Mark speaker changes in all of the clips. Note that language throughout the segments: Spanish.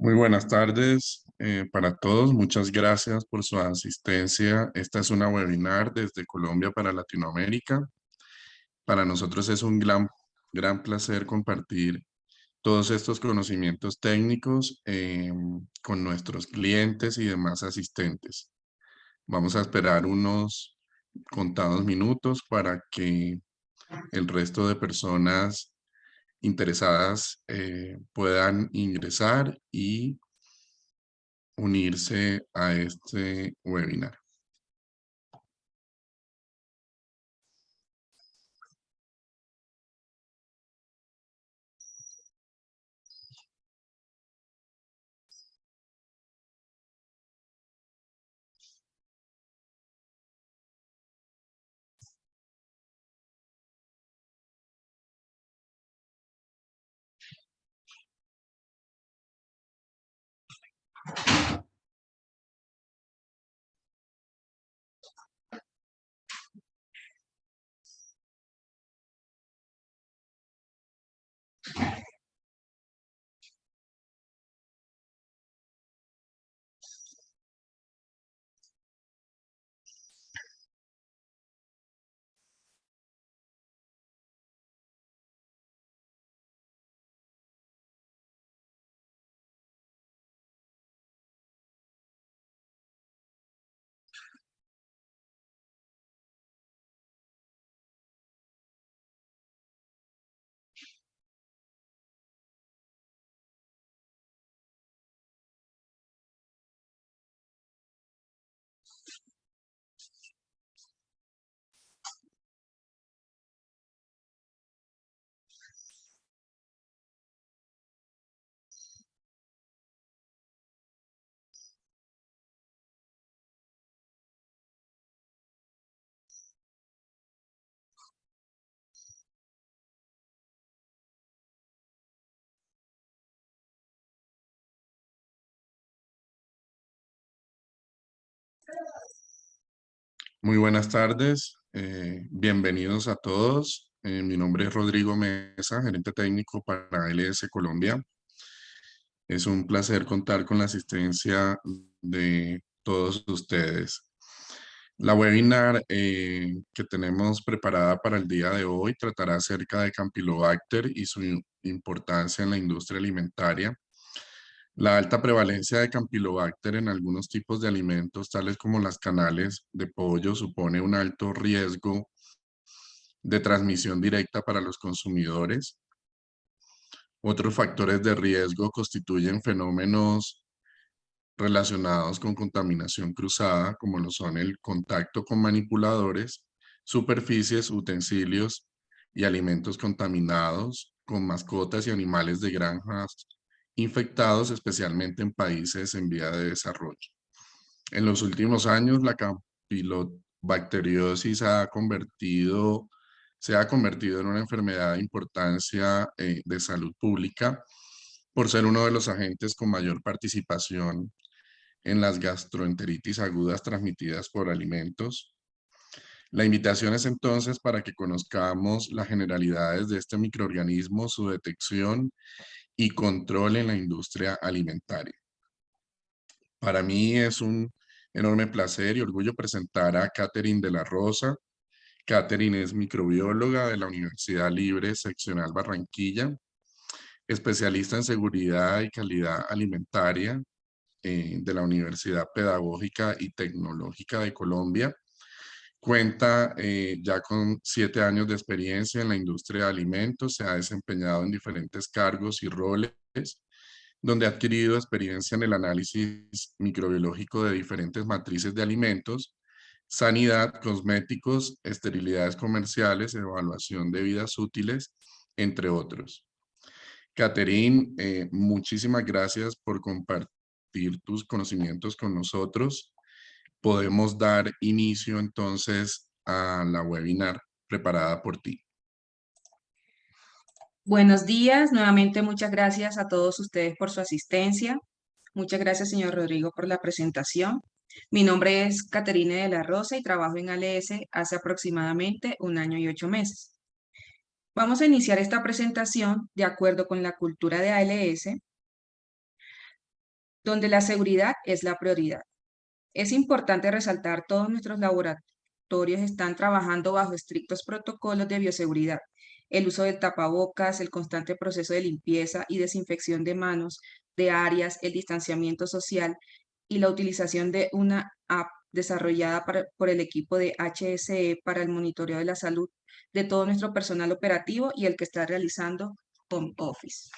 Speaker 1: Muy buenas tardes para todos. Muchas gracias por su asistencia. Esta es una webinar desde Colombia para Latinoamérica. Para nosotros es un gran placer compartir todos estos conocimientos técnicos con nuestros clientes y demás asistentes. Vamos a esperar unos contados minutos para que el resto de personas interesadas puedan ingresar y unirse a este webinar. Muy buenas tardes, bienvenidos a todos. Mi nombre es Rodrigo Mesa, gerente técnico para LS Colombia. Es un placer contar con la asistencia de todos ustedes. La webinar que tenemos preparada para el día de hoy tratará acerca de Campylobacter y su importancia en la industria alimentaria. La alta prevalencia de Campylobacter en algunos tipos de alimentos, tales como las canales de pollo, supone un alto riesgo de transmisión directa para los consumidores. Otros factores de riesgo constituyen fenómenos relacionados con contaminación cruzada, como lo son el contacto con manipuladores, superficies, utensilios y alimentos contaminados, con mascotas y animales de granjas infectados, especialmente en países en vía de desarrollo. En los últimos años, la campylobacteriosis se ha convertido en una enfermedad de importancia de salud pública por ser uno de los agentes con mayor participación en las gastroenteritis agudas transmitidas por alimentos. La invitación es entonces para que conozcamos las generalidades de este microorganismo, su detección y control en la industria alimentaria. Para mí es un enorme placer y orgullo presentar a Catherine de la Rosa. Catherine es microbióloga de la Universidad Libre Seccional Barranquilla, especialista en seguridad y calidad alimentaria de la Universidad Pedagógica y Tecnológica de Colombia. Cuenta ya con 7 años de experiencia en la industria de alimentos, se ha desempeñado en diferentes cargos y roles, donde ha adquirido experiencia en el análisis microbiológico de diferentes matrices de alimentos, sanidad, cosméticos, esterilidades comerciales, evaluación de vidas útiles, entre otros. Catherine, muchísimas gracias por compartir tus conocimientos con nosotros. Podemos dar inicio entonces a la webinar preparada por ti.
Speaker 2: Buenos días, nuevamente muchas gracias a todos ustedes por su asistencia. Muchas gracias, señor Rodrigo, por la presentación. Mi nombre es Caterine de la Rosa y trabajo en ALS hace aproximadamente 1 año y 8 meses. Vamos a iniciar esta presentación de acuerdo con la cultura de ALS. donde la seguridad es la prioridad. Es importante resaltar que todos nuestros laboratorios están trabajando bajo estrictos protocolos de bioseguridad. El uso del tapabocas, el constante proceso de limpieza y desinfección de manos, de áreas, el distanciamiento social y la utilización de una app desarrollada por el equipo de HSE para el monitoreo de la salud de todo nuestro personal operativo y el que está realizando home office.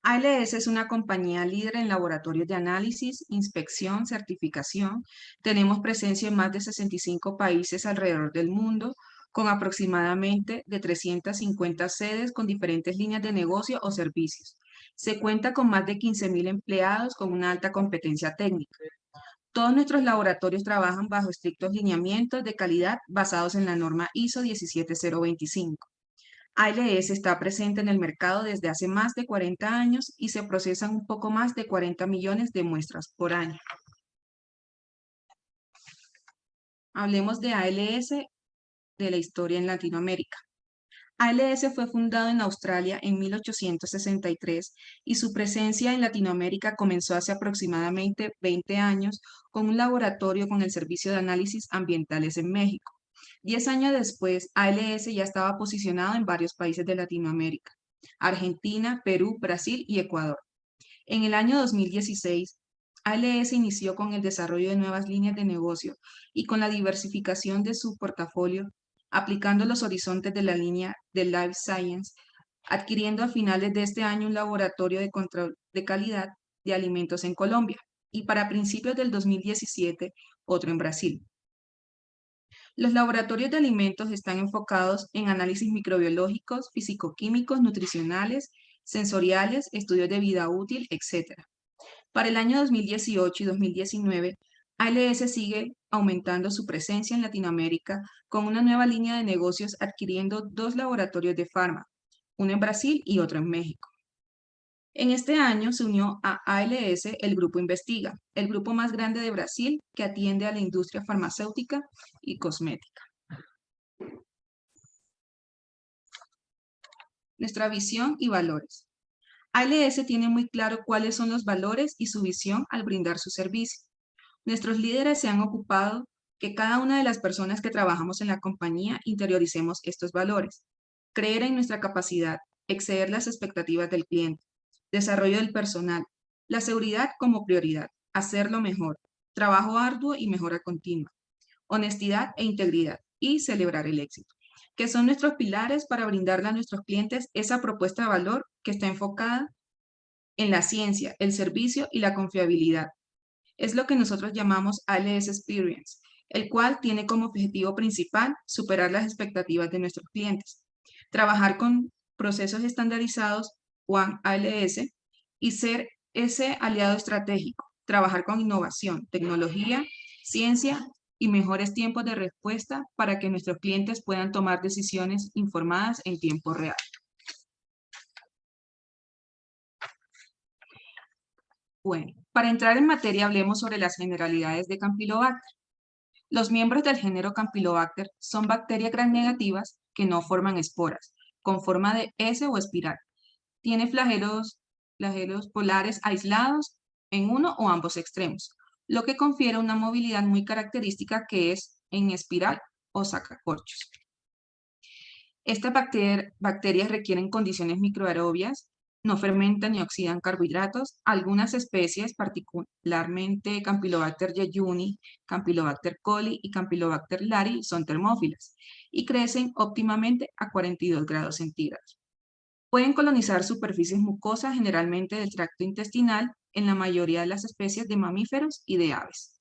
Speaker 2: ALS es una compañía líder en laboratorios de análisis, inspección, certificación. Tenemos presencia en más de 65 países alrededor del mundo, con aproximadamente de 350 sedes con diferentes líneas de negocio o servicios. Se cuenta con más de 15.000 empleados con una alta competencia técnica. Todos nuestros laboratorios trabajan bajo estrictos lineamientos de calidad basados en la norma ISO 17025. ALS está presente en el mercado desde hace más de 40 años y se procesan un poco más de 40 millones de muestras por año. Hablemos de ALS, de la historia en Latinoamérica. ALS fue fundado en Australia en 1863 y su presencia en Latinoamérica comenzó hace aproximadamente 20 años con un laboratorio con el Servicio de Análisis Ambientales en México. 10 años después, ALS ya estaba posicionado en varios países de Latinoamérica: Argentina, Perú, Brasil y Ecuador. En el año 2016, ALS inició con el desarrollo de nuevas líneas de negocio y con la diversificación de su portafolio, aplicando los horizontes de la línea de Life Science, adquiriendo a finales de este año un laboratorio de control de calidad de alimentos en Colombia y para principios del 2017 otro en Brasil. Los laboratorios de alimentos están enfocados en análisis microbiológicos, fisicoquímicos, nutricionales, sensoriales, estudios de vida útil, etc. Para el año 2018 y 2019, ALS sigue aumentando su presencia en Latinoamérica con una nueva línea de negocios adquiriendo 2 laboratorios de farma, uno en Brasil y otro en México. En este año se unió a ALS el Grupo Investiga, el grupo más grande de Brasil que atiende a la industria farmacéutica y cosmética. Nuestra visión y valores. ALS tiene muy claro cuáles son los valores y su visión al brindar su servicio. Nuestros líderes se han ocupado que cada una de las personas que trabajamos en la compañía interioricemos estos valores, creer en nuestra capacidad, exceder las expectativas del cliente, desarrollo del personal, la seguridad como prioridad, hacerlo mejor, trabajo arduo y mejora continua, honestidad e integridad y celebrar el éxito, que son nuestros pilares para brindarle a nuestros clientes esa propuesta de valor que está enfocada en la ciencia, el servicio y la confiabilidad. Es lo que nosotros llamamos ALS Experience, el cual tiene como objetivo principal superar las expectativas de nuestros clientes, trabajar con procesos estandarizados One ALS y ser ese aliado estratégico, trabajar con innovación, tecnología, ciencia y mejores tiempos de respuesta para que nuestros clientes puedan tomar decisiones informadas en tiempo real. Bueno, para entrar en materia hablemos sobre las generalidades de Campylobacter. Los miembros del género Campylobacter son bacterias gram negativas que no forman esporas, con forma de S o espiral. Tiene flagelos polares aislados en uno o ambos extremos, lo que confiere una movilidad muy característica que es en espiral o sacacorchos. Estas bacterias requieren condiciones microaerobias, no fermentan ni oxidan carbohidratos. Algunas especies, particularmente Campylobacter jejuni, Campylobacter coli y Campylobacter lari, son termófilas y crecen óptimamente a 42 grados centígrados. Pueden colonizar superficies mucosas, generalmente del tracto intestinal, en la mayoría de las especies de mamíferos y de aves.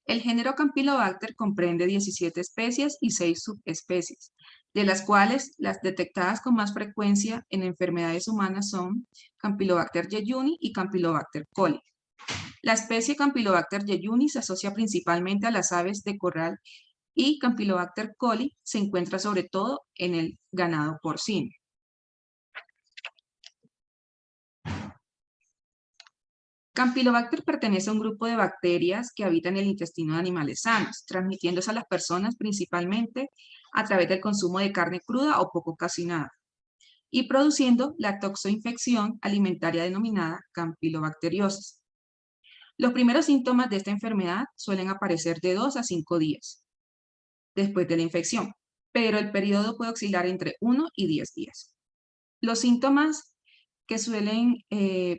Speaker 2: El género Campylobacter comprende 17 especies y 6 subespecies, de las cuales las detectadas con más frecuencia en enfermedades humanas son Campylobacter jejuni y Campylobacter coli. La especie Campylobacter jejuni se asocia principalmente a las aves de corral y Campylobacter coli se encuentra sobre todo en el ganado porcino. Campylobacter pertenece a un grupo de bacterias que habitan el intestino de animales sanos, transmitiéndose a las personas principalmente a través del consumo de carne cruda o poco cocinada. y produciendo la toxoinfección alimentaria denominada campylobacteriosis. Los primeros síntomas de esta enfermedad suelen aparecer de 2 a 5 días después de la infección, pero el periodo puede oscilar entre 1 y 10 días. Los síntomas que suelen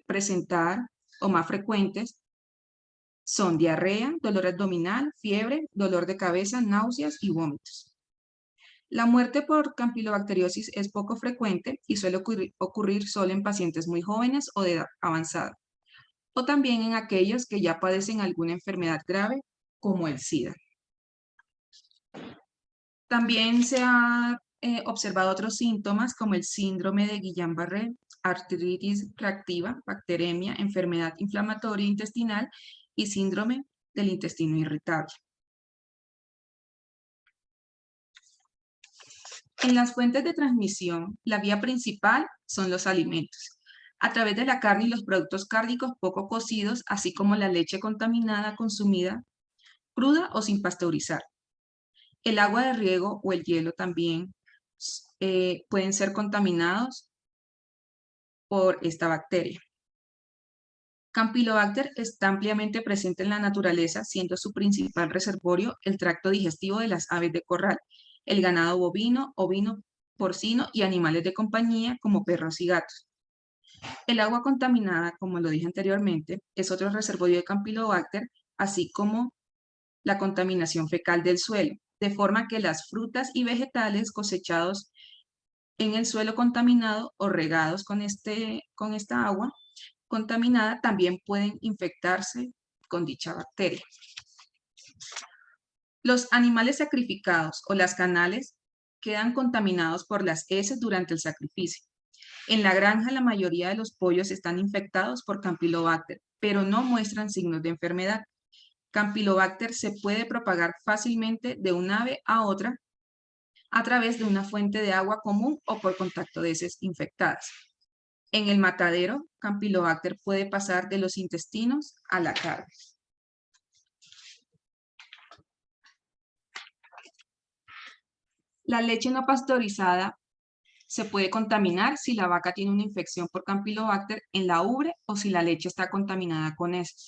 Speaker 2: presentar o más frecuentes son diarrea, dolor abdominal, fiebre, dolor de cabeza, náuseas y vómitos. La muerte por campylobacteriosis es poco frecuente y suele ocurrir solo en pacientes muy jóvenes o de edad avanzada, o también en aquellos que ya padecen alguna enfermedad grave, como el SIDA. También se han observado otros síntomas como el síndrome de Guillain-Barré, artritis reactiva, bacteremia, enfermedad inflamatoria intestinal y síndrome del intestino irritable. En las fuentes de transmisión, la vía principal son los alimentos, a través de la carne y los productos cárnicos poco cocidos, así como la leche contaminada consumida cruda o sin pasteurizar. El agua de riego o el hielo también pueden ser contaminados por esta bacteria. Campylobacter está ampliamente presente en la naturaleza, siendo su principal reservorio el tracto digestivo de las aves de corral, el ganado bovino, ovino, porcino y animales de compañía como perros y gatos. El agua contaminada, como lo dije anteriormente, es otro reservorio de Campylobacter, así como la contaminación fecal del suelo, de forma que las frutas y vegetales cosechados en el suelo contaminado o regados con esta agua contaminada también pueden infectarse con dicha bacteria. Los animales sacrificados o las canales quedan contaminados por las heces durante el sacrificio. En la granja la mayoría de los pollos están infectados por Campylobacter, pero no muestran signos de enfermedad. Campylobacter se puede propagar fácilmente de un ave a otra a través de una fuente de agua común o por contacto de heces infectadas. En el matadero, Campylobacter puede pasar de los intestinos a la carne. La leche no pasteurizada se puede contaminar si la vaca tiene una infección por Campylobacter en la ubre o si la leche está contaminada con heces.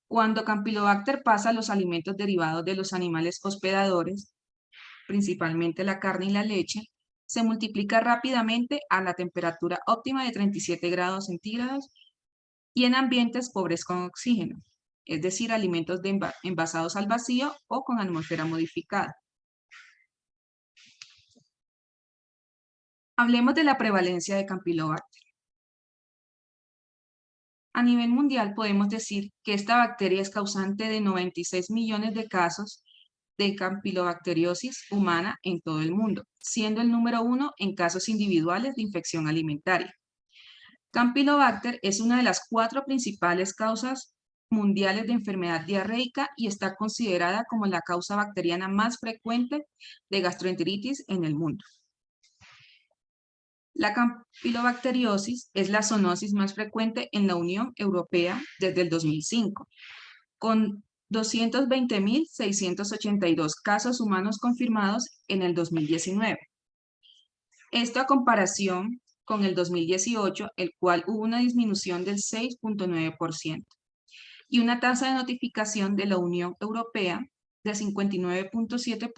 Speaker 2: Cuando Campylobacter pasa a los alimentos derivados de los animales hospedadores, principalmente la carne y la leche, se multiplica rápidamente a la temperatura óptima de 37 grados centígrados y en ambientes pobres con oxígeno, es decir, alimentos envasados al vacío o con atmósfera modificada. Hablemos de la prevalencia de Campylobacter. A nivel mundial podemos decir que esta bacteria es causante de 96 millones de casos de campylobacteriosis humana en todo el mundo, siendo el número 1 en casos individuales de infección alimentaria. Campylobacter es una de las 4 principales causas mundiales de enfermedad diarreica y está considerada como la causa bacteriana más frecuente de gastroenteritis en el mundo. La campylobacteriosis es la zoonosis más frecuente en la Unión Europea desde el 2005, con 220.682 casos humanos confirmados en el 2019. Esto a comparación con el 2018, el cual hubo una disminución del 6.9% y una tasa de notificación de la Unión Europea de 59.7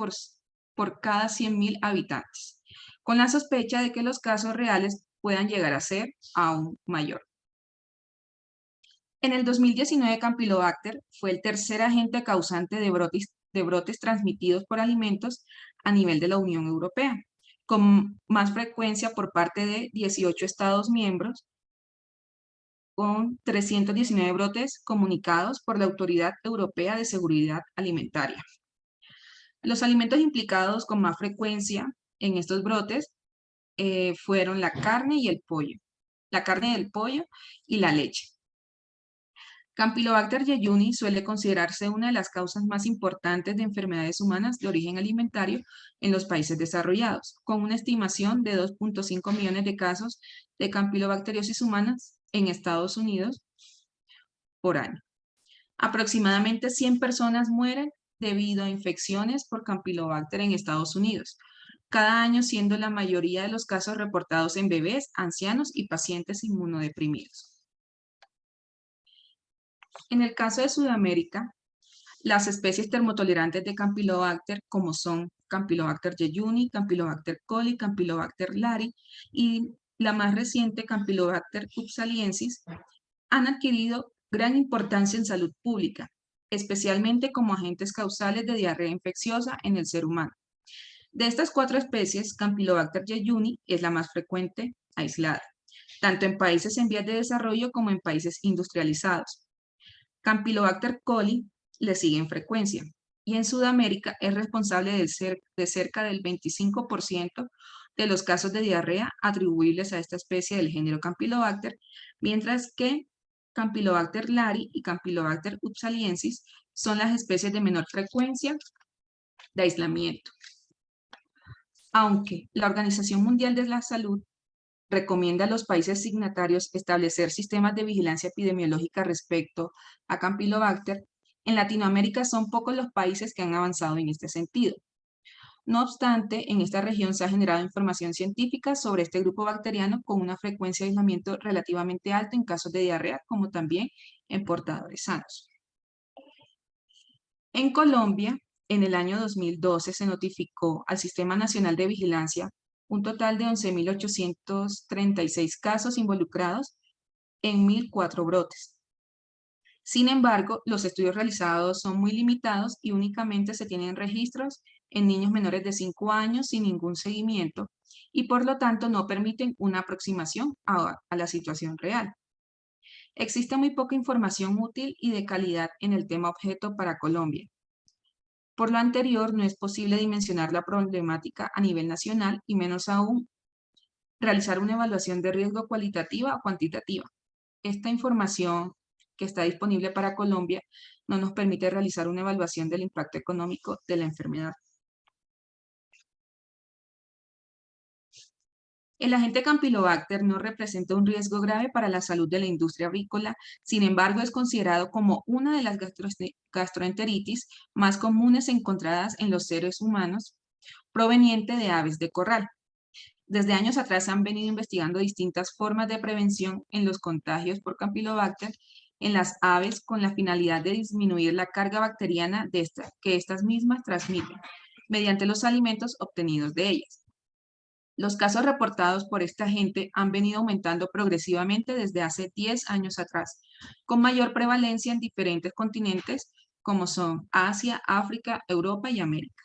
Speaker 2: por cada 100.000 habitantes, con la sospecha de que los casos reales puedan llegar a ser aún mayor. En el 2019, Campylobacter fue el tercer agente causante de brotes transmitidos por alimentos a nivel de la Unión Europea, con más frecuencia por parte de 18 Estados miembros, con 319 brotes comunicados por la Autoridad Europea de Seguridad Alimentaria. Los alimentos implicados con más frecuencia en estos brotes fueron la carne y el pollo, la carne del pollo y la leche. Campylobacter jejuni suele considerarse una de las causas más importantes de enfermedades humanas de origen alimentario en los países desarrollados, con una estimación de 2.5 millones de casos de campylobacteriosis humanas en Estados Unidos por año. Aproximadamente 100 personas mueren debido a infecciones por Campylobacter en Estados Unidos, cada año siendo la mayoría de los casos reportados en bebés, ancianos y pacientes inmunodeprimidos. En el caso de Sudamérica, las especies termotolerantes de Campylobacter, como son Campylobacter jejuni, Campylobacter coli, Campylobacter lari y la más reciente Campylobacter upsaliensis, han adquirido gran importancia en salud pública, especialmente como agentes causales de diarrea infecciosa en el ser humano. De estas 4 especies, Campylobacter jejuni es la más frecuente aislada, tanto en países en vías de desarrollo como en países industrializados. Campylobacter coli le sigue en frecuencia y en Sudamérica es responsable de cerca del 25% de los casos de diarrea atribuibles a esta especie del género Campylobacter, mientras que Campylobacter lari y Campylobacter upsaliensis son las especies de menor frecuencia de aislamiento. Aunque la Organización Mundial de la Salud recomienda a los países signatarios establecer sistemas de vigilancia epidemiológica respecto a Campylobacter, en Latinoamérica son pocos los países que han avanzado en este sentido. No obstante, en esta región se ha generado información científica sobre este grupo bacteriano con una frecuencia de aislamiento relativamente alta en casos de diarrea, como también en portadores sanos. En Colombia, en el año 2012 se notificó al Sistema Nacional de Vigilancia un total de 11.836 casos involucrados en 1.004 brotes. Sin embargo, los estudios realizados son muy limitados y únicamente se tienen registros en niños menores de 5 años sin ningún seguimiento y por lo tanto no permiten una aproximación a la situación real. Existe muy poca información útil y de calidad en el tema objeto para Colombia. Por lo anterior, no es posible dimensionar la problemática a nivel nacional y menos aún realizar una evaluación de riesgo cualitativa o cuantitativa. Esta información que está disponible para Colombia no nos permite realizar una evaluación del impacto económico de la enfermedad. El agente Campylobacter no representa un riesgo grave para la salud de la industria avícola, sin embargo es considerado como una de las gastroenteritis más comunes encontradas en los seres humanos proveniente de aves de corral. Desde años atrás se han venido investigando distintas formas de prevención en los contagios por Campylobacter en las aves con la finalidad de disminuir la carga bacteriana que estas mismas transmiten mediante los alimentos obtenidos de ellas. Los casos reportados por esta agente han venido aumentando progresivamente desde hace 10 años atrás, con mayor prevalencia en diferentes continentes como son Asia, África, Europa y América.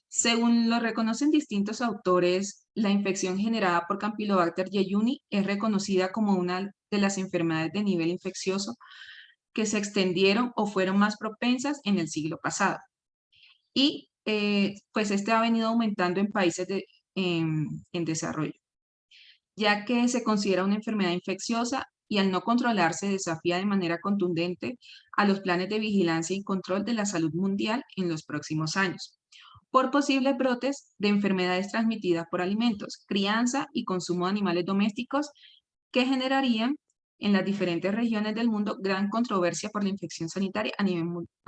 Speaker 2: Según lo reconocen distintos autores, la infección generada por Campylobacter jejuni es reconocida como una de las enfermedades de nivel infeccioso que se extendieron o fueron más propensas en el siglo pasado. Y pues este ha venido aumentando en países en desarrollo, ya que se considera una enfermedad infecciosa y al no controlarse desafía de manera contundente a los planes de vigilancia y control de la salud mundial en los próximos años, por posibles brotes de enfermedades transmitidas por alimentos, crianza y consumo de animales domésticos que generarían en las diferentes regiones del mundo gran controversia por la infección sanitaria a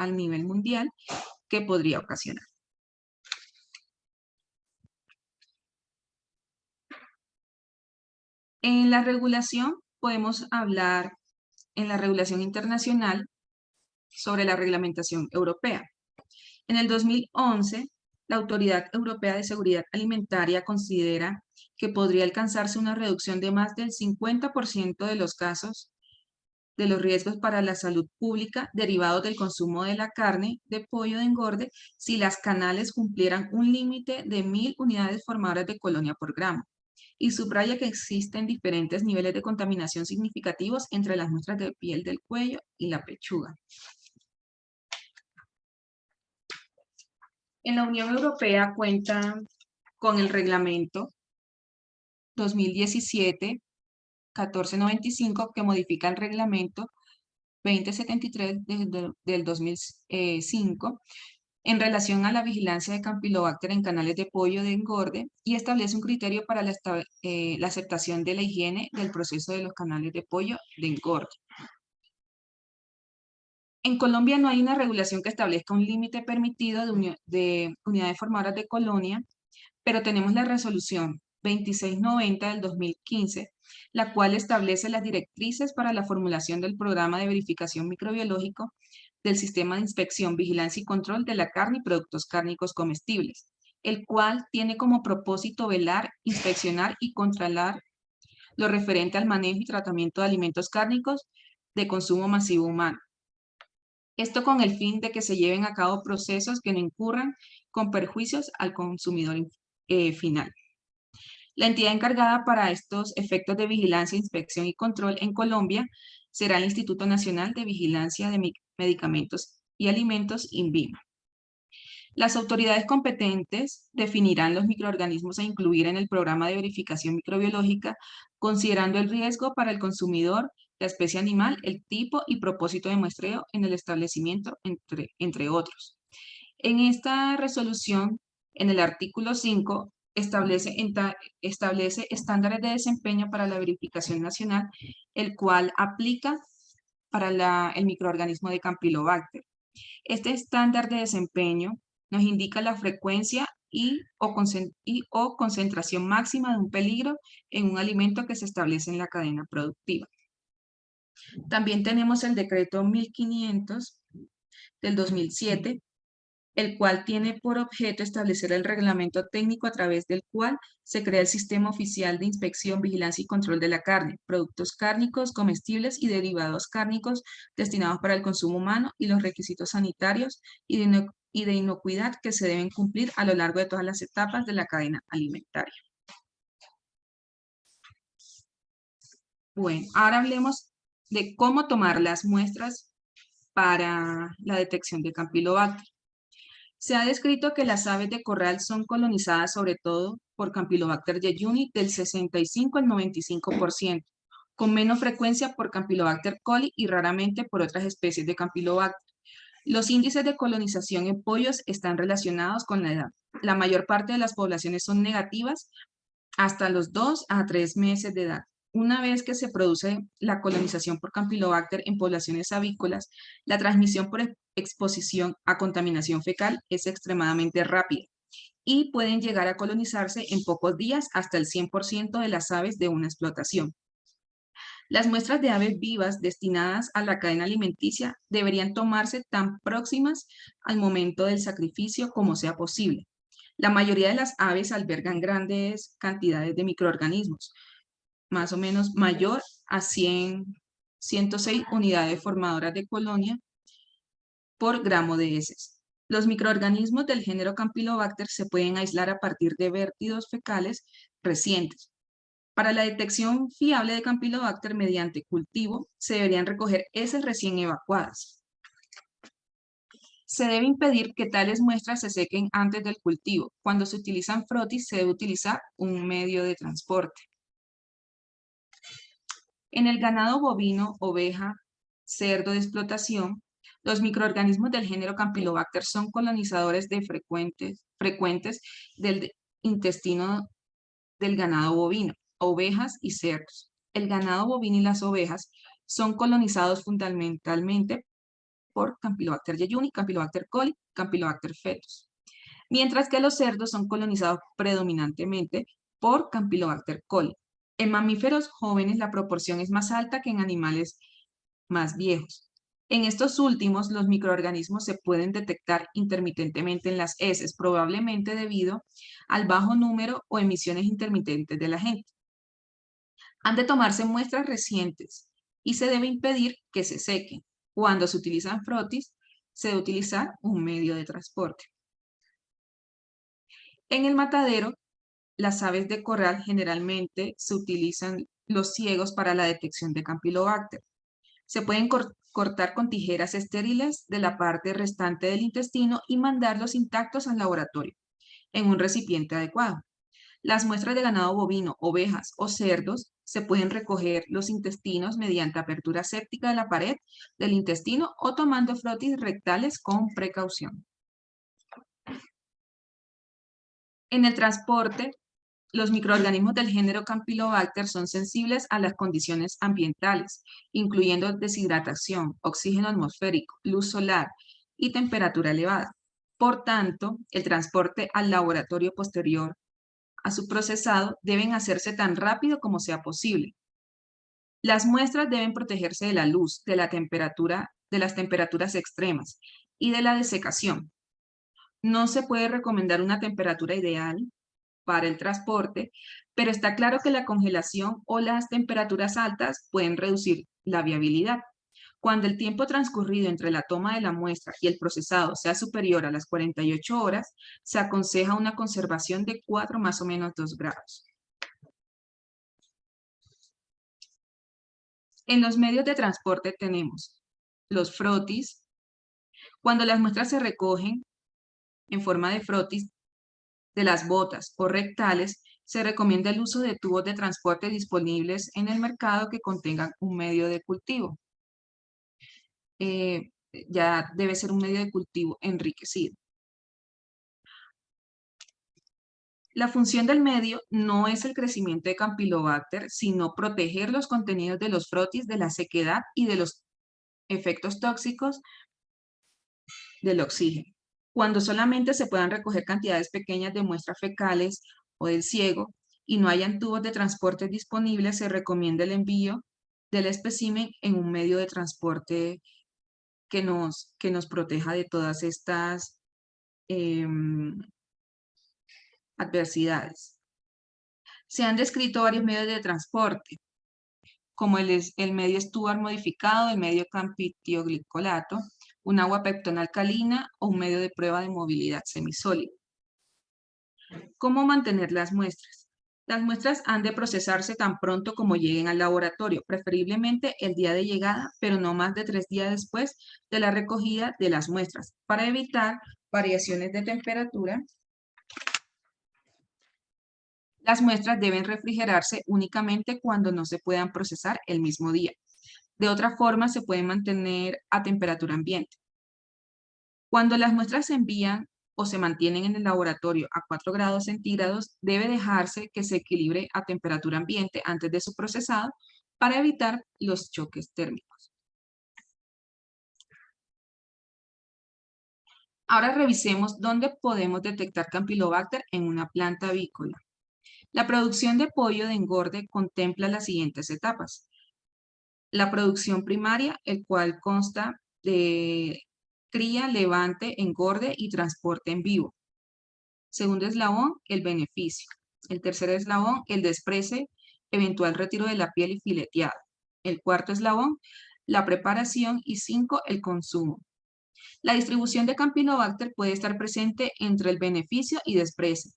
Speaker 2: nivel mundial que podría ocasionar. En la regulación podemos hablar en la regulación internacional sobre la reglamentación europea. En el 2011, la Autoridad Europea de Seguridad Alimentaria considera que podría alcanzarse una reducción de más del 50% de los casos de los riesgos para la salud pública derivados del consumo de la carne de pollo de engorde si las canales cumplieran un límite de 1.000 unidades formadoras de colonia por gramo. Y subraya que existen diferentes niveles de contaminación significativos entre las muestras de piel del cuello y la pechuga. En la Unión Europea cuenta con el reglamento 2017-1495 que modifica el reglamento 2073 del 2005 en relación a la vigilancia de Campylobacter en canales de pollo de engorde y establece un criterio para la aceptación de la higiene del proceso de los canales de pollo de engorde. En Colombia no hay una regulación que establezca un límite permitido de unidades formadoras de colonia, pero tenemos la resolución 2690 del 2015, la cual establece las directrices para la formulación del programa de verificación microbiológico del Sistema de Inspección, Vigilancia y Control de la Carne y Productos Cárnicos Comestibles, el cual tiene como propósito velar, inspeccionar y controlar lo referente al manejo y tratamiento de alimentos cárnicos de consumo masivo humano. Esto con el fin de que se lleven a cabo procesos que no incurran con perjuicios al consumidor final. La entidad encargada para estos efectos de vigilancia, inspección y control en Colombia será el Instituto Nacional de Vigilancia de Medicamentos y Alimentos, INVIMA. Las autoridades competentes definirán los microorganismos a incluir en el programa de verificación microbiológica, considerando el riesgo para el consumidor, la especie animal, el tipo y propósito de muestreo en el establecimiento, entre otros. En esta resolución, en el artículo 5, establece estándares de desempeño para la verificación nacional, el cual aplica para el microorganismo de Campylobacter. Este estándar de desempeño nos indica la frecuencia o concentración máxima de un peligro en un alimento que se establece en la cadena productiva. También tenemos el decreto 1500 del 2007, el cual tiene por objeto establecer el reglamento técnico a través del cual se crea el Sistema Oficial de Inspección, Vigilancia y Control de la Carne, Productos Cárnicos, Comestibles y Derivados Cárnicos destinados para el consumo humano y los requisitos sanitarios y de inocuidad que se deben cumplir a lo largo de todas las etapas de la cadena alimentaria. Bueno, ahora hablemos de cómo tomar las muestras para la detección de Campylobacter. Se ha descrito que las aves de corral son colonizadas sobre todo por Campylobacter jejuni del 65 al 95%, con menos frecuencia por Campylobacter coli y raramente por otras especies de Campylobacter. Los índices de colonización en pollos están relacionados con la edad. La mayor parte de las poblaciones son negativas hasta los 2 a 3 meses de edad. Una vez que se produce la colonización por Campylobacter en poblaciones avícolas, la transmisión por exposición a contaminación fecal es extremadamente rápida y pueden llegar a colonizarse en pocos días hasta el 100% de las aves de una explotación. Las muestras de aves vivas destinadas a la cadena alimenticia deberían tomarse tan próximas al momento del sacrificio como sea posible. La mayoría de las aves albergan grandes cantidades de microorganismos, más o menos mayor a 106 unidades formadoras de colonia por gramo de heces. Los microorganismos del género Campylobacter se pueden aislar a partir de vértidos fecales recientes. Para la detección fiable de Campylobacter mediante cultivo, se deberían recoger heces recién evacuadas. Se debe impedir que tales muestras se sequen antes del cultivo. Cuando se utilizan frotis, se debe utilizar un medio de transporte. En el ganado bovino, oveja, cerdo de explotación, los microorganismos del género Campylobacter son colonizadores frecuentes del intestino del ganado bovino, ovejas y cerdos. El ganado bovino y las ovejas son colonizados fundamentalmente por Campylobacter jejuni, Campylobacter coli, Campylobacter fetus, mientras que los cerdos son colonizados predominantemente por Campylobacter coli. En mamíferos jóvenes la proporción es más alta que en animales más viejos. En estos últimos, los microorganismos se pueden detectar intermitentemente en las heces, probablemente debido al bajo número o emisiones intermitentes de la gente. Han de tomarse muestras recientes y se debe impedir que se sequen. Cuando se utilizan frotis, se debe utilizar un medio de transporte. En el matadero, las aves de corral generalmente se utilizan los ciegos para la detección de Campylobacter. Se pueden cortar con tijeras estériles de la parte restante del intestino y mandarlos intactos al laboratorio, en un recipiente adecuado. Las muestras de ganado bovino, ovejas o cerdos se pueden recoger los intestinos mediante apertura séptica de la pared del intestino o tomando frotis rectales con precaución. En el transporte, los microorganismos del género Campylobacter son sensibles a las condiciones ambientales, incluyendo deshidratación, oxígeno atmosférico, luz solar y temperatura elevada. Por tanto, el transporte al laboratorio posterior a su procesado deben hacerse tan rápido como sea posible. Las muestras deben protegerse de la luz, de la temperatura, de las temperaturas extremas y de la desecación. No se puede recomendar una temperatura ideal para el transporte, pero está claro que la congelación o las temperaturas altas pueden reducir la viabilidad. Cuando el tiempo transcurrido entre la toma de la muestra y el procesado sea superior a las 48 horas, se aconseja una conservación de 4 más o menos 2 grados. En los medios de transporte tenemos los frotis. Cuando las muestras se recogen en forma de frotis de las botas o rectales, se recomienda el uso de tubos de transporte disponibles en el mercado que contengan un medio de cultivo. Ya debe ser un medio de cultivo enriquecido. La función del medio no es el crecimiento de Campylobacter, sino proteger los contenidos de los frotis de la sequedad y de los efectos tóxicos del oxígeno. Cuando solamente se puedan recoger cantidades pequeñas de muestras fecales o del ciego y no hayan tubos de transporte disponibles, se recomienda el envío del espécimen en un medio de transporte que nos proteja de todas estas adversidades. Se han descrito varios medios de transporte, como el medio Stuart modificado, el medio campitioglicolato, un agua peptona alcalina o un medio de prueba de movilidad semisólido. ¿Cómo mantener las muestras? Las muestras han de procesarse tan pronto como lleguen al laboratorio, preferiblemente el día de llegada, pero no más de 3 días después de la recogida de las muestras, para evitar variaciones de temperatura. Las muestras deben refrigerarse únicamente cuando no se puedan procesar el mismo día. De otra forma, se pueden mantener a temperatura ambiente. Cuando las muestras se envían o se mantienen en el laboratorio a 4 grados centígrados, debe dejarse que se equilibre a temperatura ambiente antes de su procesado para evitar los choques térmicos. Ahora revisemos dónde podemos detectar Campylobacter en una planta avícola. La producción de pollo de engorde contempla las siguientes etapas. La producción primaria, el cual consta de cría, levante, engorde y transporte en vivo. Segundo eslabón, el beneficio. El tercer eslabón, el desprece, eventual retiro de la piel y fileteado. El cuarto eslabón, la preparación y 5, el consumo. La distribución de Campylobacter puede estar presente entre el beneficio y desprece,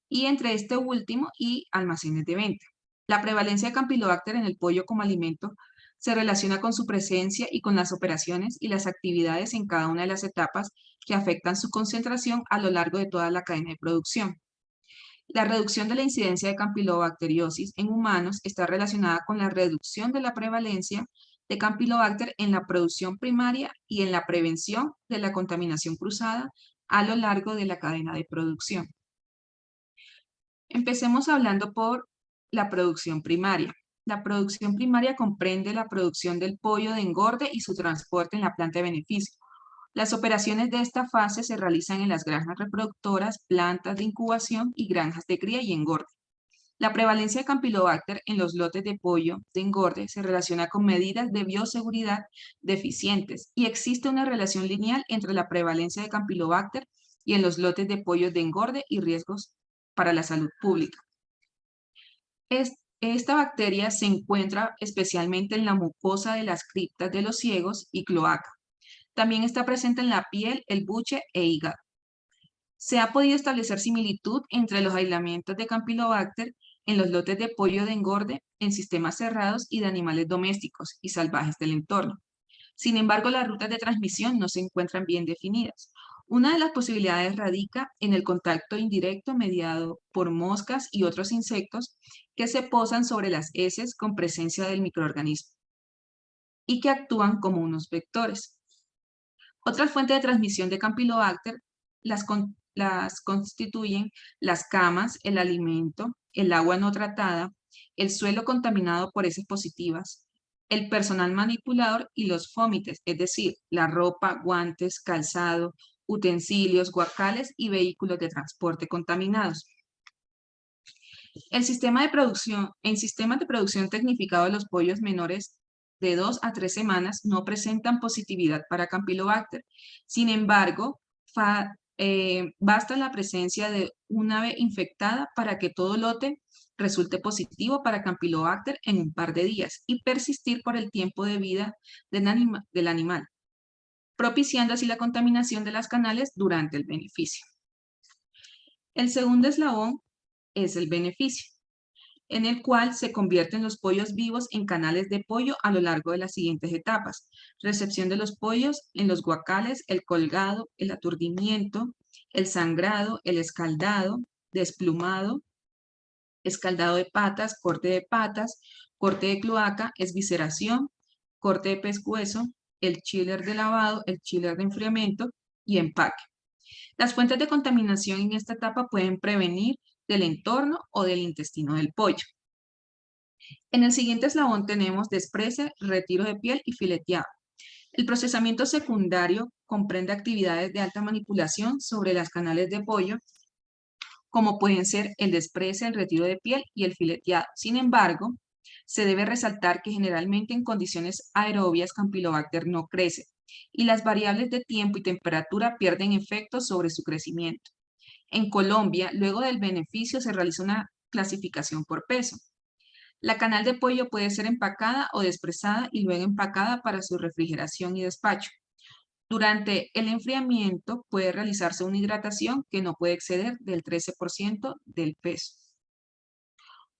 Speaker 2: y entre este último y almacenes de venta. La prevalencia de Campylobacter en el pollo como alimento se relaciona con su presencia y con las operaciones y las actividades en cada una de las etapas que afectan su concentración a lo largo de toda la cadena de producción. La reducción de la incidencia de campylobacteriosis en humanos está relacionada con la reducción de la prevalencia de Campylobacter en la producción primaria y en la prevención de la contaminación cruzada a lo largo de la cadena de producción. Empecemos hablando por la producción primaria. La producción primaria comprende la producción del pollo de engorde y su transporte en la planta de beneficio. Las operaciones de esta fase se realizan en las granjas reproductoras, plantas de incubación y granjas de cría y engorde. La prevalencia de Campylobacter en los lotes de pollo de engorde se relaciona con medidas de bioseguridad deficientes y existe una relación lineal entre la prevalencia de Campylobacter y en los lotes de pollo de engorde y riesgos para la salud pública. Esta bacteria se encuentra especialmente en la mucosa de las criptas de los ciegos y cloaca. También está presente en la piel, el buche e hígado. Se ha podido establecer similitud entre los aislamientos de Campylobacter en los lotes de pollo de engorde en sistemas cerrados y de animales domésticos y salvajes del entorno. Sin embargo, las rutas de transmisión no se encuentran bien definidas. Una de las posibilidades radica en el contacto indirecto mediado por moscas y otros insectos que se posan sobre las heces con presencia del microorganismo y que actúan como unos vectores. Otra fuente de transmisión de Campylobacter las constituyen las camas, el alimento, el agua no tratada, el suelo contaminado por heces positivas, el personal manipulador y los fómites, es decir, la ropa, guantes, calzado, utensilios, guacales y vehículos de transporte contaminados. En sistemas de producción tecnificado, los pollos menores de 2 a 3 semanas no presentan positividad para Campylobacter. Sin embargo, basta la presencia de un ave infectada para que todo lote resulte positivo para Campylobacter en un par de días y persistir por el tiempo de vida del animal, propiciando así la contaminación de las canales durante el beneficio. El segundo eslabón es el beneficio, en el cual se convierten los pollos vivos en canales de pollo a lo largo de las siguientes etapas: recepción de los pollos en los guacales, el colgado, el aturdimiento, el sangrado, el escaldado, desplumado, escaldado de patas, corte de cloaca, esvisceración, corte de pescuezo, el chiller de lavado, el chiller de enfriamiento y empaque. Las fuentes de contaminación en esta etapa pueden prevenir del entorno o del intestino del pollo. En el siguiente eslabón tenemos desprece, retiro de piel y fileteado. El procesamiento secundario comprende actividades de alta manipulación sobre las canales de pollo, como pueden ser el desprece, el retiro de piel y el fileteado. Sin embargo, se debe resaltar que generalmente en condiciones aerobias Campylobacter no crece y las variables de tiempo y temperatura pierden efecto sobre su crecimiento. En Colombia, luego del beneficio se realiza una clasificación por peso. La canal de pollo puede ser empacada o despresada y luego empacada para su refrigeración y despacho. Durante el enfriamiento puede realizarse una hidratación que no puede exceder del 13% del peso.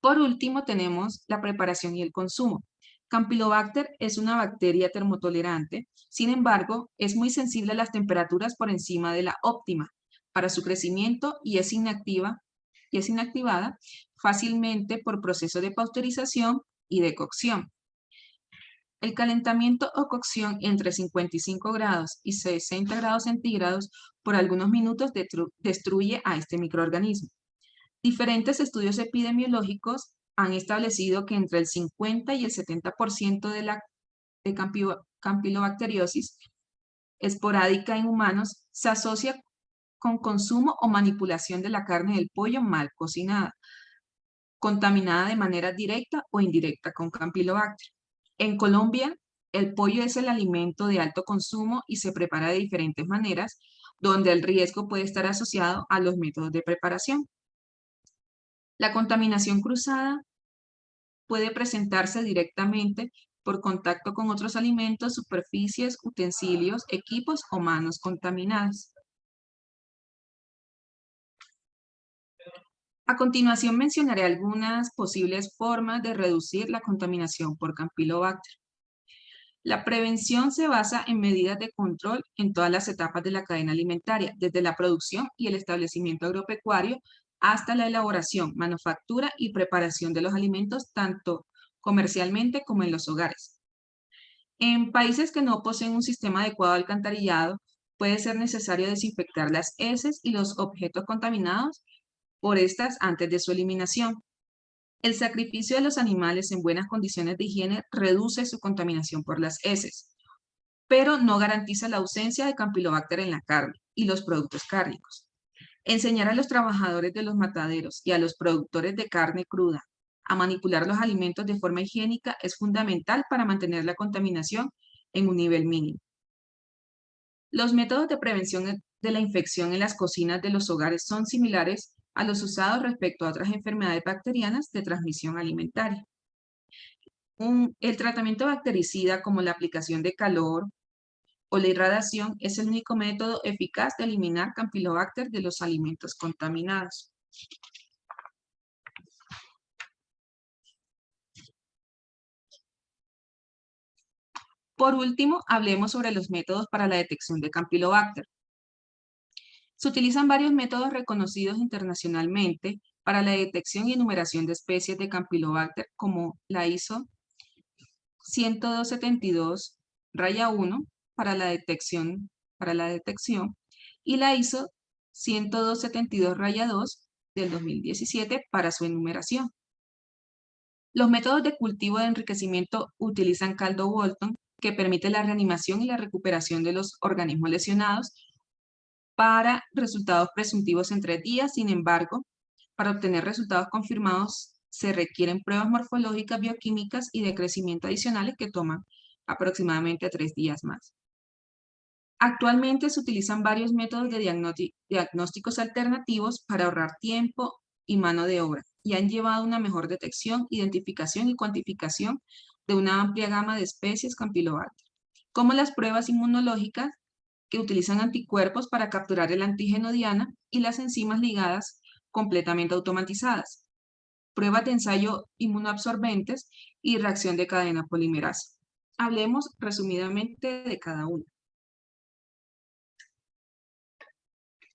Speaker 2: Por último, tenemos la preparación y el consumo. Campylobacter es una bacteria termotolerante, sin embargo, es muy sensible a las temperaturas por encima de la óptima para su crecimiento y es inactivada fácilmente por proceso de pasteurización y de cocción. El calentamiento o cocción entre 55 grados y 60 grados centígrados por algunos minutos destruye a este microorganismo. Diferentes estudios epidemiológicos han establecido que entre el 50 y el 70% de campylobacteriosis esporádica en humanos se asocia con consumo o manipulación de la carne del pollo mal cocinada, contaminada de manera directa o indirecta con Campylobacter. En Colombia, el pollo es el alimento de alto consumo y se prepara de diferentes maneras, donde el riesgo puede estar asociado a los métodos de preparación. La contaminación cruzada puede presentarse directamente por contacto con otros alimentos, superficies, utensilios, equipos o manos contaminadas. A continuación mencionaré algunas posibles formas de reducir la contaminación por Campylobacter. La prevención se basa en medidas de control en todas las etapas de la cadena alimentaria, desde la producción y el establecimiento agropecuario hasta la elaboración, manufactura y preparación de los alimentos, tanto comercialmente como en los hogares. En países que no poseen un sistema adecuado de alcantarillado, puede ser necesario desinfectar las heces y los objetos contaminados por estas antes de su eliminación. El sacrificio de los animales en buenas condiciones de higiene reduce su contaminación por las heces, pero no garantiza la ausencia de Campylobacter en la carne y los productos cárnicos. Enseñar a los trabajadores de los mataderos y a los productores de carne cruda a manipular los alimentos de forma higiénica es fundamental para mantener la contaminación en un nivel mínimo. Los métodos de prevención de la infección en las cocinas de los hogares son similares a los usados respecto a otras enfermedades bacterianas de transmisión alimentaria. El tratamiento bactericida, como la aplicación de calor o la irradiación, es el único método eficaz de eliminar Campylobacter de los alimentos contaminados. Por último, hablemos sobre los métodos para la detección de Campylobacter. Se utilizan varios métodos reconocidos internacionalmente para la detección y enumeración de especies de Campylobacter, como la ISO 10272-1 para la detección y la ISO 10272-2 del 2017 para su enumeración. Los métodos de cultivo de enriquecimiento utilizan caldo Walton, que permite la reanimación y la recuperación de los organismos lesionados para resultados presuntivos en 3 días. Sin embargo, para obtener resultados confirmados se requieren pruebas morfológicas, bioquímicas y de crecimiento adicionales que toman aproximadamente 3 días más. Actualmente se utilizan varios métodos de diagnósticos alternativos para ahorrar tiempo y mano de obra y han llevado a una mejor detección, identificación y cuantificación de una amplia gama de especies Campylobacter, como las pruebas inmunológicas que utilizan anticuerpos para capturar el antígeno diana y las enzimas ligadas completamente automatizadas, pruebas de ensayo inmunoabsorbentes y reacción de cadena polimerasa. Hablemos resumidamente de cada una.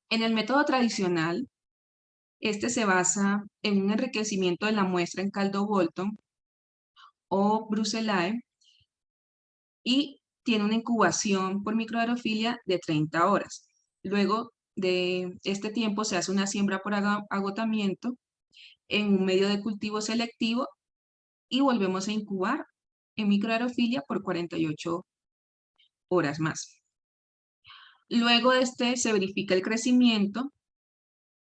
Speaker 2: En el método tradicional, este se basa en un enriquecimiento de la muestra en caldo Bolton o Brucellai y tiene una incubación por microaerofilia de 30 horas. Luego de este tiempo se hace una siembra por agotamiento en un medio de cultivo selectivo y volvemos a incubar en microaerofilia por 48 horas más. Luego de este se verifica el crecimiento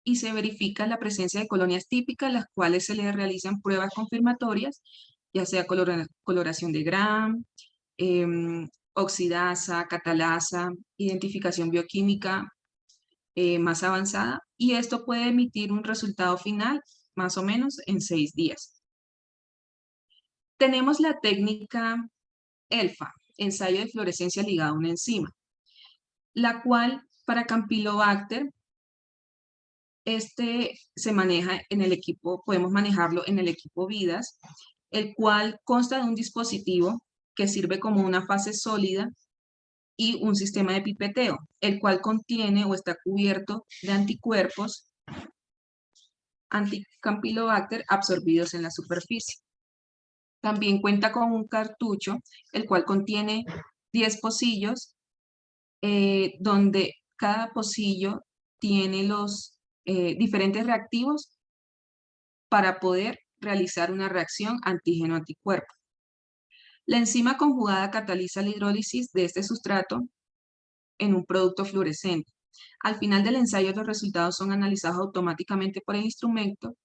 Speaker 2: y se verifica la presencia de colonias típicas, las cuales se le realizan pruebas confirmatorias, ya sea coloración de Gram, oxidasa, catalasa, identificación bioquímica más avanzada, y esto puede emitir un resultado final más o menos en 6 días. Tenemos la técnica ELFA, ensayo de fluorescencia ligado a una enzima, la cual para Campylobacter se maneja en el equipo, podemos manejarlo en el equipo Vidas, el cual consta de un dispositivo que sirve como una fase sólida y un sistema de pipeteo, el cual contiene o está cubierto de anticuerpos anti-Campylobacter absorbidos en la superficie. También cuenta con un cartucho, el cual contiene 10 pocillos, donde cada pocillo tiene los diferentes reactivos para poder realizar una reacción antígeno-anticuerpo. La enzima conjugada cataliza la hidrólisis de este sustrato en un producto fluorescente. Al final del ensayo, los resultados son analizados automáticamente por el instrumento,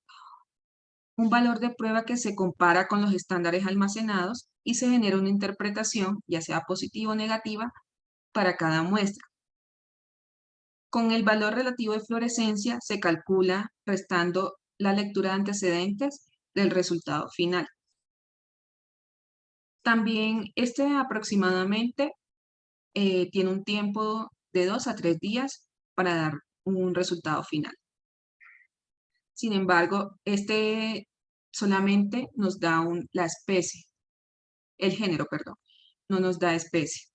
Speaker 2: un valor de prueba que se compara con los estándares almacenados y se genera una interpretación, ya sea positiva o negativa, para cada muestra. Con el valor relativo de fluorescencia se calcula restando la lectura de antecedentes del resultado final. También aproximadamente tiene un tiempo de 2 a 3 días para dar un resultado final. Sin embargo, solamente nos da la especie, el género, perdón, no nos da especie.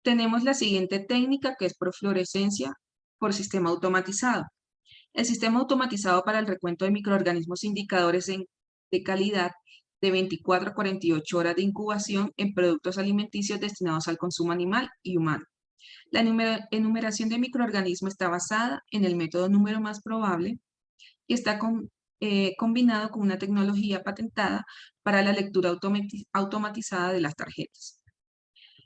Speaker 2: Tenemos la siguiente técnica que es por fluorescencia por sistema automatizado. El sistema automatizado para el recuento de microorganismos indicadores de calidad de 24 a 48 horas de incubación en productos alimenticios destinados al consumo animal y humano. La enumeración de microorganismos está basada en el método número más probable y está combinado con una tecnología patentada para la lectura automatizada de las tarjetas.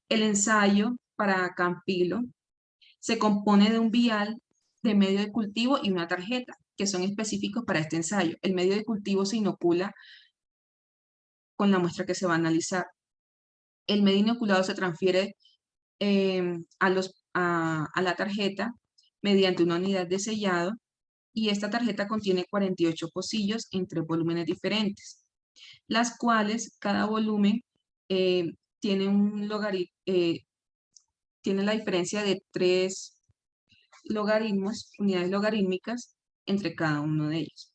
Speaker 2: El ensayo para Campilo se compone de un vial de medio de cultivo y una tarjeta, que son específicos para este ensayo. El medio de cultivo se inocula con la muestra que se va a analizar. El medio inoculado se transfiere a la tarjeta mediante una unidad de sellado y esta tarjeta contiene 48 pocillos en 3 volúmenes diferentes, las cuales cada volumen tiene tiene la diferencia de 3 logaritmos, unidades logarítmicas entre cada uno de ellos.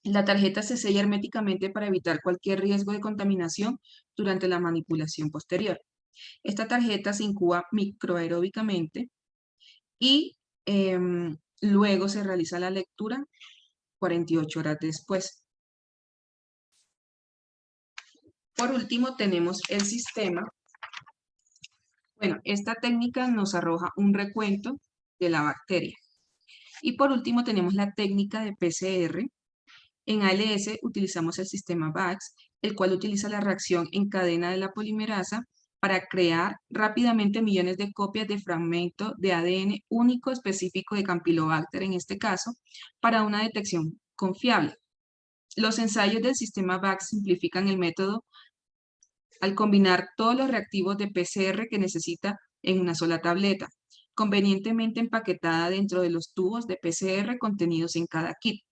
Speaker 2: La tarjeta se sella herméticamente para evitar cualquier riesgo de contaminación durante la manipulación posterior. Esta tarjeta se incuba microaeróbicamente y luego se realiza la lectura 48 horas después. Por último, tenemos el sistema. Bueno, esta técnica nos arroja un recuento de la bacteria. Y por último, tenemos la técnica de PCR. En ALS utilizamos el sistema BACS, el cual utiliza la reacción en cadena de la polimerasa para crear rápidamente millones de copias de fragmento de ADN único específico de Campylobacter, en este caso, para una detección confiable. Los ensayos del sistema BAC simplifican el método al combinar todos los reactivos de PCR que necesita en una sola tableta, convenientemente empaquetada dentro de los tubos de PCR contenidos en cada kit.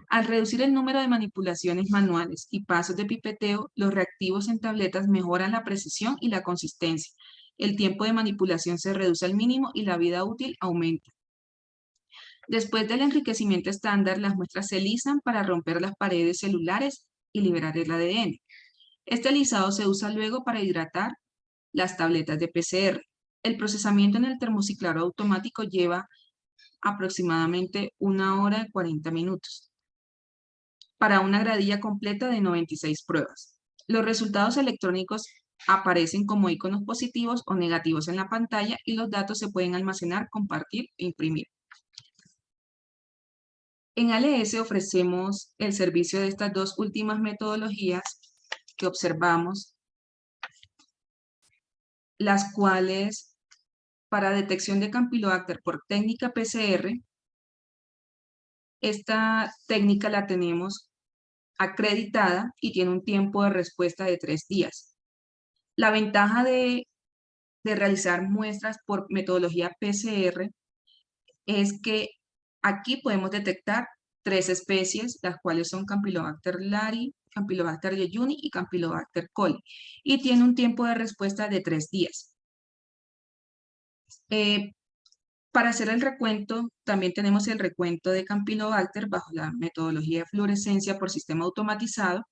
Speaker 2: Al reducir el número de manipulaciones manuales y pasos de pipeteo, los reactivos en tabletas mejoran la precisión y la consistencia. El tiempo de manipulación se reduce al mínimo y la vida útil aumenta. Después del enriquecimiento estándar, las muestras se lisan para romper las paredes celulares y liberar el ADN. Este lisado se usa luego para hidratar las tabletas de PCR. El procesamiento en el termociclado automático lleva aproximadamente 1 hora y 40 minutos para una gradilla completa de 96 pruebas. Los resultados electrónicos aparecen como iconos positivos o negativos en la pantalla y los datos se pueden almacenar, compartir e imprimir. En ALS ofrecemos el servicio de estas dos últimas metodologías que observamos, las cuales para detección de Campylobacter por técnica PCR, esta técnica la tenemos acreditada y tiene un tiempo de respuesta de 3 días. La ventaja de realizar muestras por metodología PCR es que aquí podemos detectar 3 especies, las cuales son Campylobacter lari, Campylobacter jejuni y Campylobacter coli, y tiene un tiempo de respuesta de 3 días. Para hacer el recuento, también tenemos el recuento de Campylobacter bajo la metodología de fluorescencia por sistema automatizado.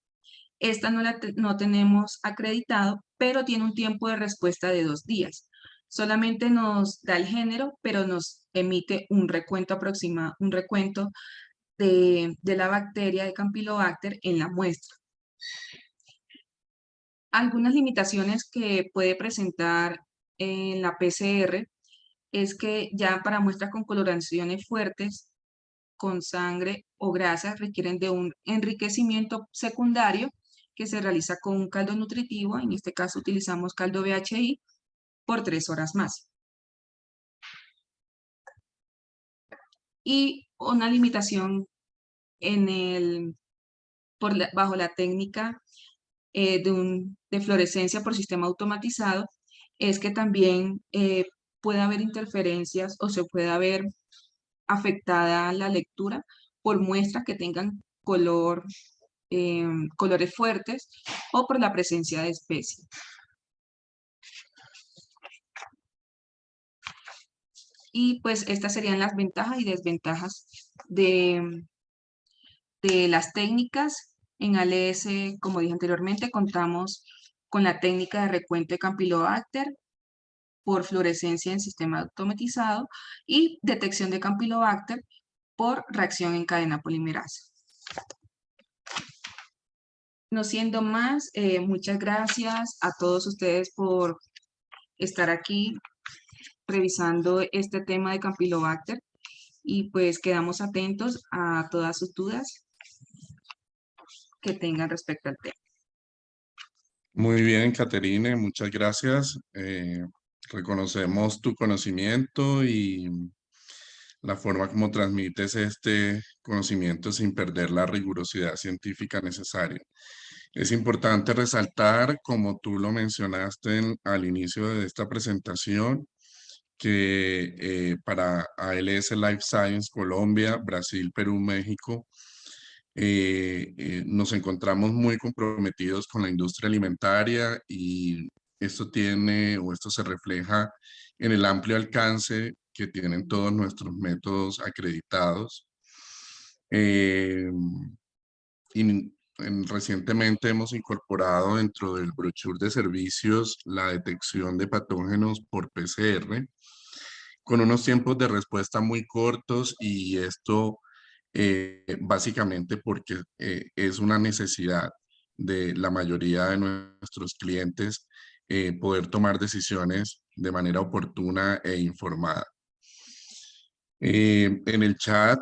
Speaker 2: Esta no tenemos acreditado, pero tiene un tiempo de respuesta de 2 días. Solamente nos da el género, pero nos emite un recuento aproximado, un recuento de la bacteria de Campylobacter en la muestra. Algunas limitaciones que puede presentar en la PCR es que ya para muestras con coloraciones fuertes, con sangre o grasas, requieren de un enriquecimiento secundario que se realiza con un caldo nutritivo, en este caso utilizamos caldo BHI, por 3 horas más. Y una limitación bajo la técnica de fluorescencia por sistema automatizado es que también puede haber interferencias o se puede haber afectada la lectura por muestras que tengan colores fuertes o por la presencia de especies. Y pues estas serían las ventajas y desventajas de las técnicas. En ALS, como dije anteriormente, contamos con la técnica de recuento de Campylobacter por fluorescencia en sistema automatizado y detección de Campylobacter por reacción en cadena polimerasa. No siendo más, muchas gracias a todos ustedes por estar aquí revisando este tema de Campylobacter y pues quedamos atentos a todas sus dudas que tengan respecto al tema.
Speaker 1: Muy bien, Caterine, muchas gracias. Reconocemos tu conocimiento y la forma como transmites este conocimiento sin perder la rigurosidad científica necesaria. Es importante resaltar, como tú lo mencionaste al inicio de esta presentación, que para ALS Life Science Colombia, Brasil, Perú, México, nos encontramos muy comprometidos con la industria alimentaria y esto se refleja en el amplio alcance que tienen todos nuestros métodos acreditados. Recientemente hemos incorporado dentro del brochure de servicios la detección de patógenos por PCR con unos tiempos de respuesta muy cortos y esto básicamente porque es una necesidad de la mayoría de nuestros clientes poder tomar decisiones de manera oportuna e informada. En el chat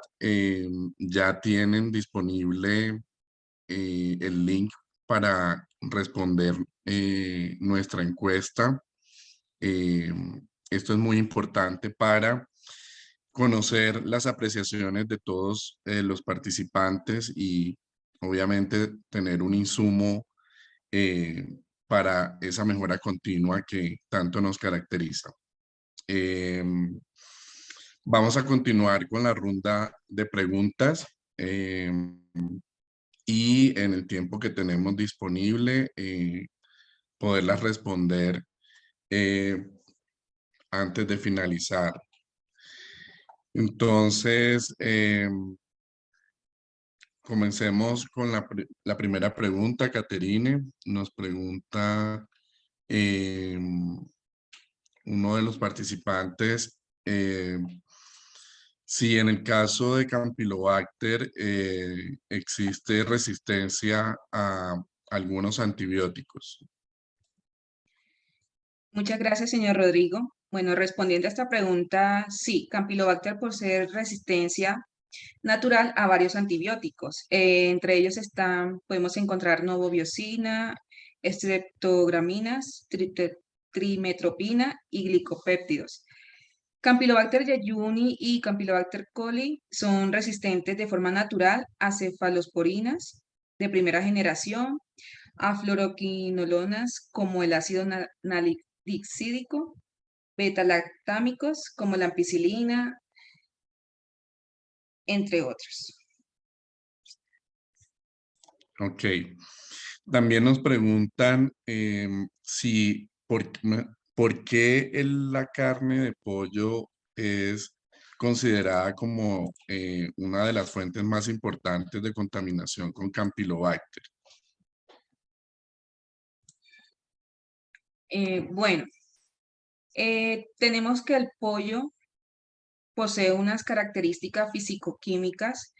Speaker 1: ya tienen disponible el link para responder nuestra encuesta. Esto es muy importante para conocer las apreciaciones de todos los participantes y obviamente tener un insumo eh, para esa mejora continua que tanto nos caracteriza. Vamos a continuar con la ronda de preguntas y en el tiempo que tenemos disponible poderlas responder antes de finalizar. Entonces, comencemos con la primera pregunta. Caterine nos pregunta uno de los participantes si en el caso de Campylobacter existe resistencia a algunos antibióticos.
Speaker 2: Muchas gracias, señor Rodrigo. Bueno, respondiendo a esta pregunta, sí, Campylobacter posee resistencia natural a varios antibióticos. Entre ellos podemos encontrar novobiosina, estreptograminas, trimetropina y glicopéptidos. Campylobacter jejuni y Campylobacter coli son resistentes de forma natural a cefalosporinas de primera generación, a fluoroquinolonas como el ácido nalixídico, beta-lactámicos como la ampicilina, entre otros.
Speaker 1: Ok. También nos preguntan si por qué la carne de pollo es considerada como una de las fuentes más importantes de contaminación con Campylobacter.
Speaker 2: Bueno, tenemos que el pollo posee unas características físico-químicas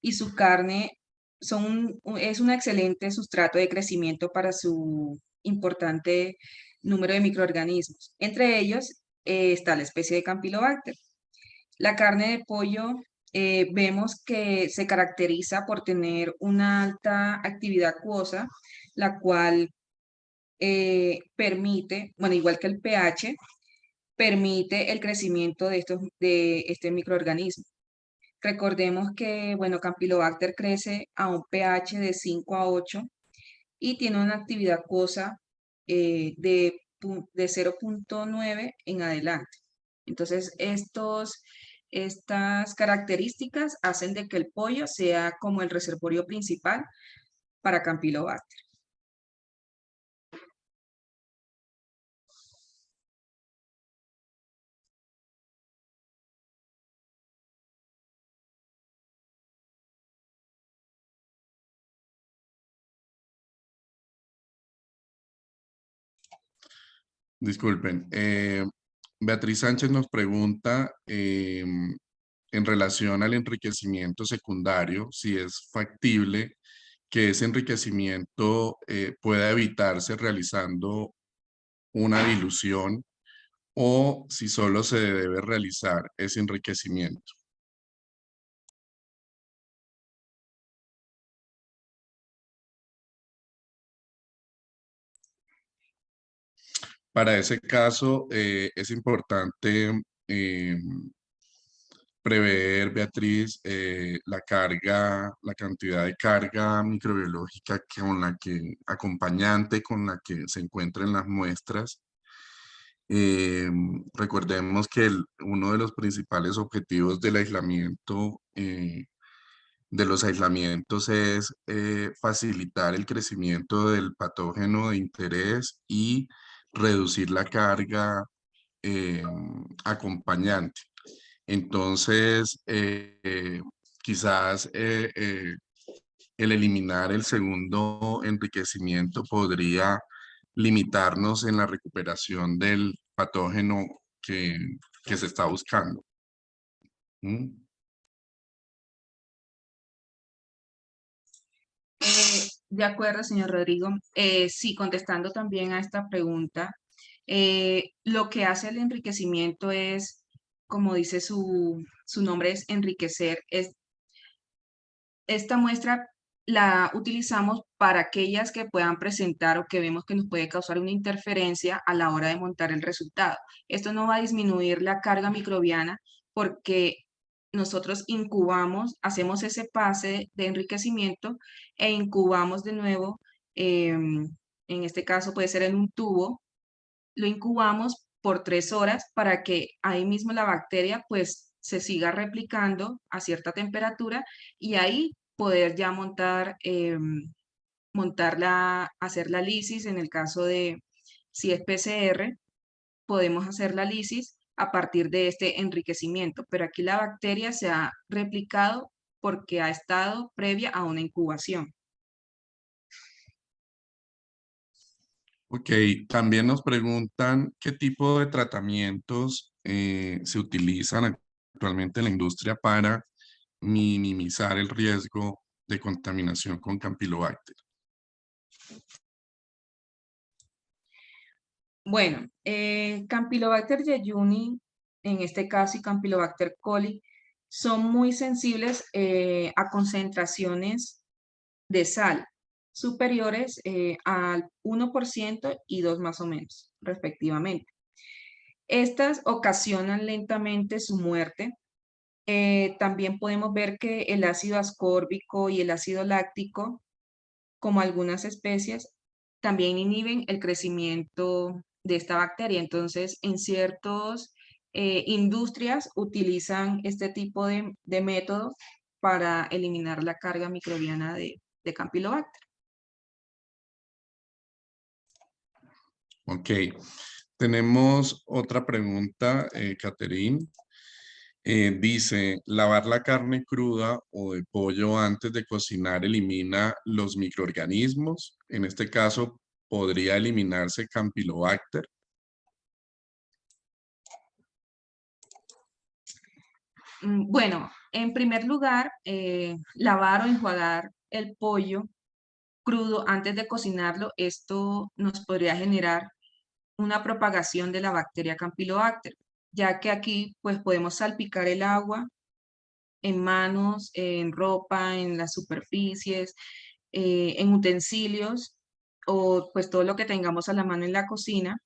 Speaker 2: y su carne es un excelente sustrato de crecimiento para su importante número de microorganismos. Entre ellos está la especie de Campylobacter. La carne de pollo vemos que se caracteriza por tener una alta actividad acuosa, la cual permite, bueno, igual que el pH, permite el crecimiento de este microorganismo. Recordemos que, bueno, Campylobacter crece a un pH de 5 a 8 y tiene una actividad acuosa de 0.9 en adelante. Entonces, estas características hacen de que el pollo sea como el reservorio principal para Campylobacter.
Speaker 1: Disculpen. Beatriz Sánchez nos pregunta en relación al enriquecimiento secundario, si es factible que ese enriquecimiento pueda evitarse realizando una dilución o si solo se debe realizar ese enriquecimiento. Para ese caso es importante prever, Beatriz, la cantidad de carga microbiológica acompañante con la que se encuentran las muestras. Recordemos que uno de los principales objetivos del aislamiento, de los aislamientos es facilitar el crecimiento del patógeno de interés y reducir la carga acompañante. Entonces, quizás el eliminar el segundo enriquecimiento podría limitarnos en la recuperación del patógeno que se está buscando. ¿Mm?
Speaker 2: De acuerdo, señor Rodrigo. Sí, contestando también a esta pregunta, lo que hace el enriquecimiento es, como dice su nombre, es enriquecer. Esta muestra la utilizamos para aquellas que puedan presentar o que vemos que nos puede causar una interferencia a la hora de montar el resultado. Esto no va a disminuir la carga microbiana porque nosotros incubamos, hacemos ese pase de enriquecimiento e incubamos de nuevo, en este caso puede ser en un tubo, lo incubamos por 3 horas para que ahí mismo la bacteria pues se siga replicando a cierta temperatura y ahí poder ya hacer la lisis en el caso de si es PCR, podemos hacer la lisis a partir de este enriquecimiento, pero aquí la bacteria se ha replicado porque ha estado previa a una incubación.
Speaker 1: Ok, también nos preguntan qué tipo de tratamientos se utilizan actualmente en la industria para minimizar el riesgo de contaminación con Campylobacter.
Speaker 2: Bueno, Campylobacter jejuni, en este caso, y Campylobacter coli, son muy sensibles a concentraciones de sal superiores al 1% y 2 más o menos, respectivamente. Estas ocasionan lentamente su muerte. También podemos ver que el ácido ascórbico y el ácido láctico, como algunas especies, también inhiben el crecimiento de esta bacteria. Entonces, en ciertas industrias utilizan este tipo de método para eliminar la carga microbiana de Campylobacter.
Speaker 1: Ok, tenemos otra pregunta, Catherine. Dice, ¿lavar la carne cruda o de pollo antes de cocinar elimina los microorganismos? En este caso, ¿podría eliminarse Campylobacter?
Speaker 2: Bueno, en primer lugar, lavar o enjuagar el pollo crudo antes de cocinarlo, esto nos podría generar una propagación de la bacteria Campylobacter, ya que aquí pues podemos salpicar el agua en manos, en ropa, en las superficies, en utensilios o pues todo lo que tengamos a la mano en la cocina.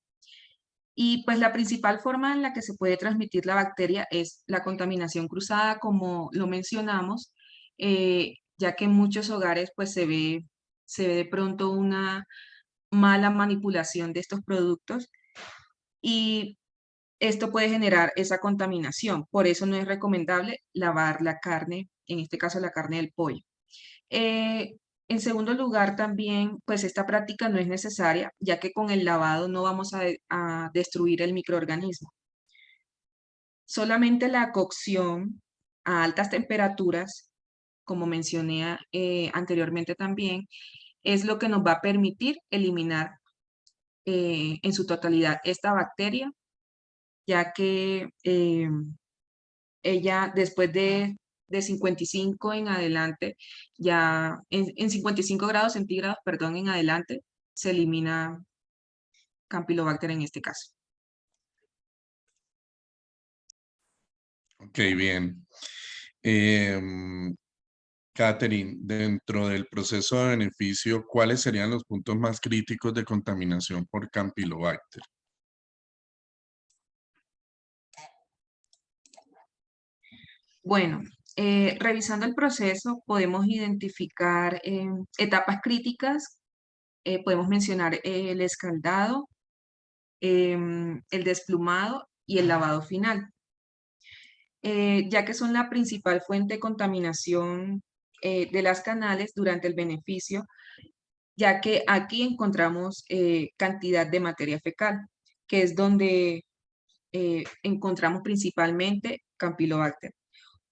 Speaker 2: Y pues la principal forma en la que se puede transmitir la bacteria es la contaminación cruzada, como lo mencionamos, ya que en muchos hogares pues se ve de pronto una mala manipulación de estos productos y esto puede generar esa contaminación. Por eso no es recomendable lavar la carne, en este caso la carne del pollo. Eh, en segundo lugar, también, pues esta práctica no es necesaria, ya que con el lavado no vamos a destruir el microorganismo. Solamente la cocción a altas temperaturas, como mencioné anteriormente también, es lo que nos va a permitir eliminar en su totalidad esta bacteria, ya que ella después de 55 en adelante, ya en 55 grados centígrados, perdón, en adelante, se elimina Campylobacter en este caso.
Speaker 1: Ok, bien. Catherine, dentro del proceso de beneficio, ¿cuáles serían los puntos más críticos de contaminación por Campylobacter?
Speaker 2: Bueno, revisando el proceso podemos identificar etapas críticas, podemos mencionar el escaldado, el desplumado y el lavado final. Ya que son la principal fuente de contaminación de las canales durante el beneficio, ya que aquí encontramos cantidad de materia fecal, que es donde encontramos principalmente Campylobacter.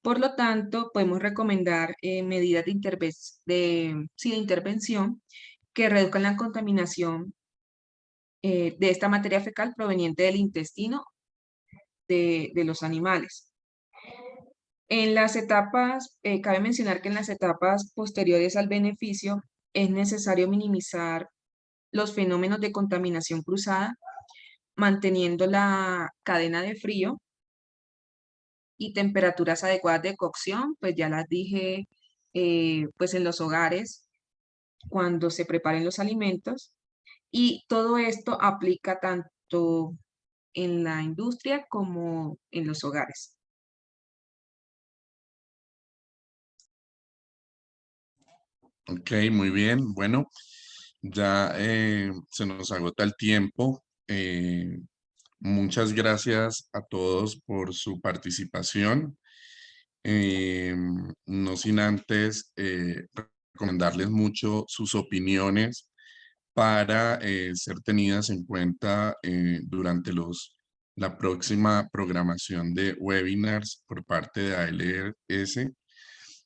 Speaker 2: Por lo tanto, podemos recomendar medidas de intervención que reduzcan la contaminación de esta materia fecal proveniente del intestino de los animales. En las etapas, cabe mencionar que en las etapas posteriores al beneficio es necesario minimizar los fenómenos de contaminación cruzada, manteniendo la cadena de frío y temperaturas adecuadas de cocción, pues ya las dije pues en los hogares cuando se preparen los alimentos, y todo esto aplica tanto en la industria como en los hogares.
Speaker 1: Ok, muy bien. Bueno, ya se nos agota el tiempo. Muchas gracias a todos por su participación. No sin antes recomendarles mucho sus opiniones para ser tenidas en cuenta durante la próxima programación de webinars por parte de ALS.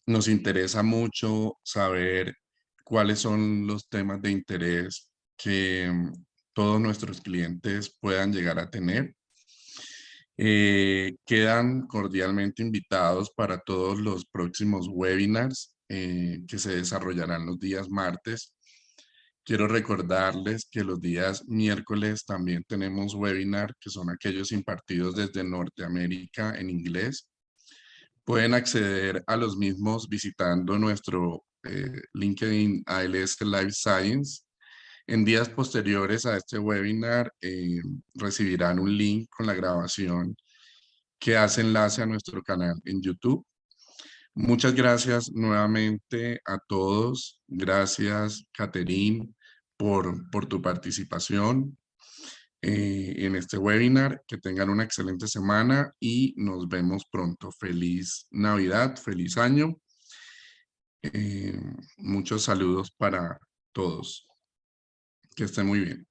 Speaker 1: Nos interesa mucho saber cuáles son los temas de interés que todos nuestros clientes puedan llegar a tener. Quedan cordialmente invitados para todos los próximos webinars que se desarrollarán los días martes. Quiero recordarles que los días miércoles también tenemos webinar, que son aquellos impartidos desde Norteamérica en inglés. Pueden acceder a los mismos visitando nuestro LinkedIn ALS Life Science. En días posteriores a este webinar recibirán un link con la grabación que hace enlace a nuestro canal en YouTube. Muchas gracias nuevamente a todos. Gracias, Caterine, por tu participación en este webinar. Que tengan una excelente semana y nos vemos pronto. Feliz Navidad, feliz año. Muchos saludos para todos. Que estén muy bien.